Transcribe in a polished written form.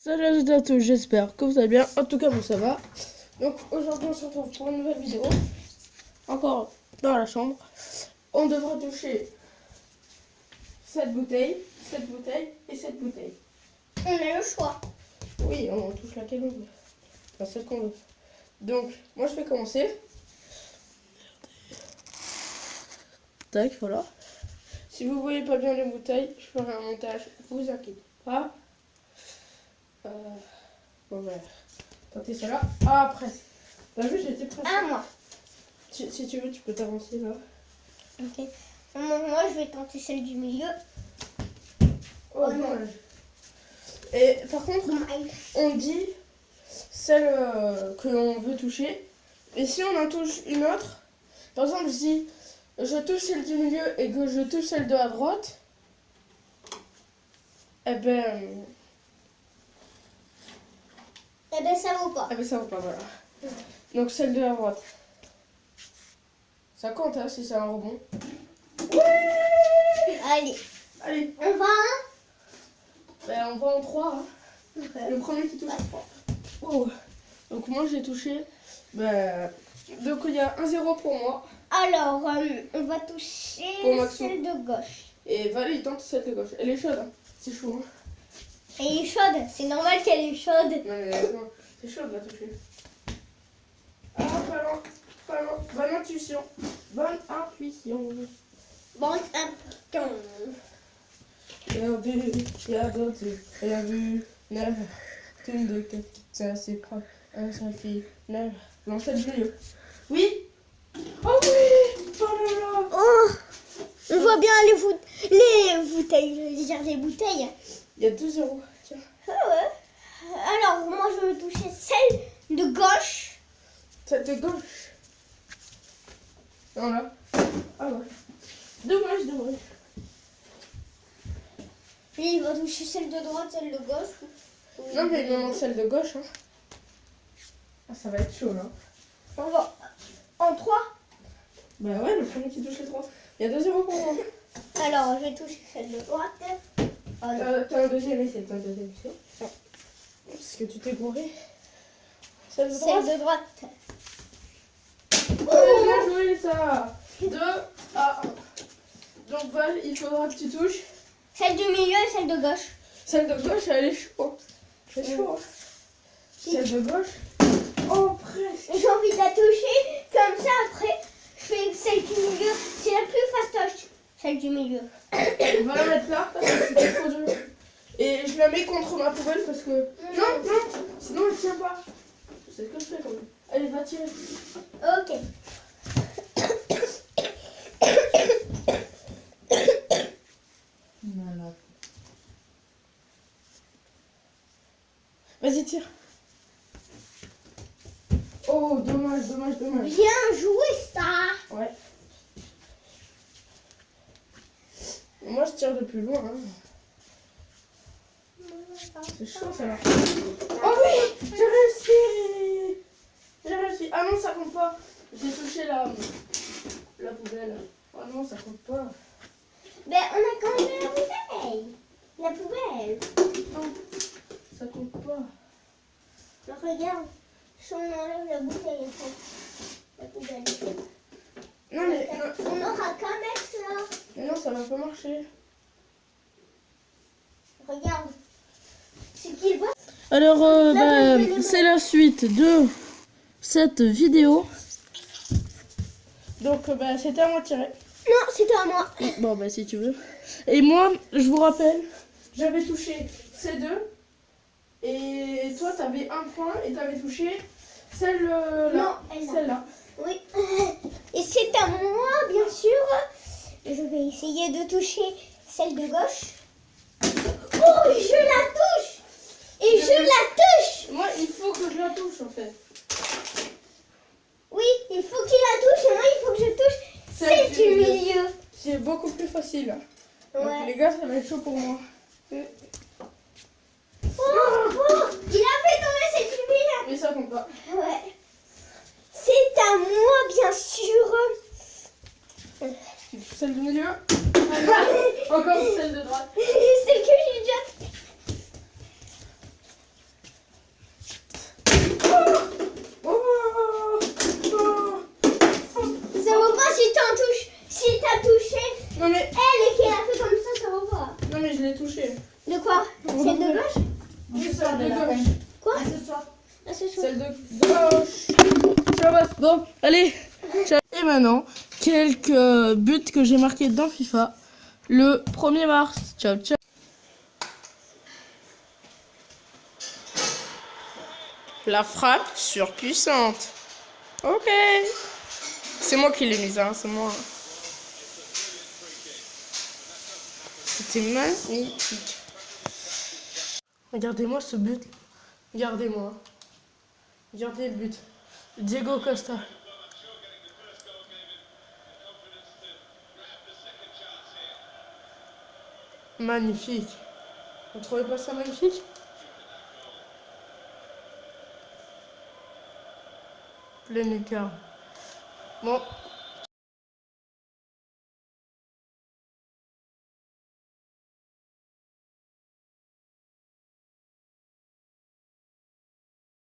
Salut à tous, j'espère que vous allez bien. En tout cas, moi ça va. Donc aujourd'hui, on se retrouve pour une nouvelle vidéo. Encore dans la chambre. On devra toucher cette bouteille et cette bouteille. On a le choix. Oui, on touche laquelle on veut. Enfin, celle qu'on veut. Donc, moi je vais commencer. Tac, voilà. Si vous voyez pas bien les bouteilles, je ferai un montage. Vous inquiétez pas. Bon, voilà. Tentez celle-là. Ah, presque. T'as vu, j'étais presque. Ah, moi. Si tu veux, tu peux t'avancer là. Ok. Moi, je vais tenter celle du milieu. Oh, dommage. Et par contre, on dit celle que l'on veut toucher. Et si on en touche une autre, par exemple, si je touche celle du milieu et que je touche celle de la droite, eh ben Ça vaut pas. ça vaut pas, voilà. Donc celle de la droite. Ça compte, hein, si c'est un rebond. Allez. Allez, On va on va en 3. Hein. Okay. Le premier qui touche 3. Oh. Donc moi j'ai touché. Donc il y a 1-0 pour moi. Alors, on va toucher Pour celle de gauche. Et Val il tente celle de gauche. Elle est chaude, hein. C'est chaud. Hein. Elle est chaude. C'est normal qu'elle est chaude. Non mais non, c'est chaud de la toucher. Ah, pas loin, pas loin. Bonne intuition. Bonne intuition. Bon, un Y'a d'autres, y'a vu, neuf, une de quatre, ça c'est propre, un seul fille, neuf, lance le milieu. Oui. Oh oui. Oh là là. Oh, on voit bien les bouteilles. Je veux dire les bouteilles. Il y a 2-0. Tiens. Ah ouais. Alors, moi, je vais toucher celle de gauche. Celle de gauche. Non là. Ah ouais. Dommage. Et il va toucher celle de droite, celle de gauche. Non mais il me manque celle de gauche. Hein. Ah, ça va être chaud là. On va en 3. Bah ouais, le premier qui touche les 3. Il y a 2-0 pour moi. Alors, je vais toucher celle de droite. Oh, T'as un deuxième essai, Parce que tu t'es gouré. Celle de droite. celle de droite. Oh, bien joué ça. 2-1. Donc Val, il faudra que tu touches. Celle du milieu et celle de gauche. Celle de gauche, elle est chaude. C'est chaud. Hein. Celle de gauche. Oh, presque. J'ai envie de la toucher. Comme ça, après, je fais celle du milieu. C'est la plus fastoche. Celle du milieu. On va la mettre là parce que c'est trop dur. Et je la mets contre ma poubelle parce que. Non, sinon elle tient pas. C'est ce que je fais quand même. Allez, va tirer. Ok. Voilà. Vas-y, tire. Oh, dommage. Bien joué, ça. Ouais. Moi, je tire de plus loin. Hein. C'est chaud, ça va. Oh oui, j'ai réussi. Ah non, ça compte pas. J'ai touché la poubelle. Oh non, ça compte pas. Ben, on a quand même la bouteille. La poubelle. Non, ça compte pas. Regarde. Si on enlève la bouteille, en fait. La poubelle. Non, mais On n'aura qu'à mettre là. mais non, ça va pas marcher. Regarde. C'est qu'il va. Alors, c'est la suite de cette vidéo. Donc, c'était à moi de tirer. Non, c'était à moi. Bon, si tu veux. Et moi, je vous rappelle, j'avais touché ces deux. Et toi, t'avais un point et t'avais touché celle-là. Non, Celle-là. Oui. Et c'est à moi, bien sûr. Je vais essayer de toucher celle de gauche. Oh, je la touche. Et je la touche. Moi, il faut que je la touche, en fait. Oui, il faut qu'il la touche. Et moi, il faut que je touche celle du milieu. C'est beaucoup plus facile. Donc, Ouais. les gars, ça va être chaud pour moi. Oh, il a fait tomber celle du milieu. Mais ça compte pas. Ouais. C'est à moi, bien sûr. Tu touches celle du milieu. Encore celle de droite. Celle que j'ai déjà. soir, Celle de la gauche. fin. Quoi? À ce soir. Ah, ce soir. Celle de gauche. Ciao, boss. Bon, allez. Ciao. Et maintenant, quelques buts que j'ai marqués dans FIFA. Le 1er mars. Ciao, ciao. La frappe surpuissante. Ok. C'est moi qui l'ai mise, hein, c'est moi. C'était magnifique. Regardez-moi ce but. Regardez-moi. Regardez le but. Diego Costa. Magnifique. Vous trouvez pas ça magnifique? Plein écart. Bon,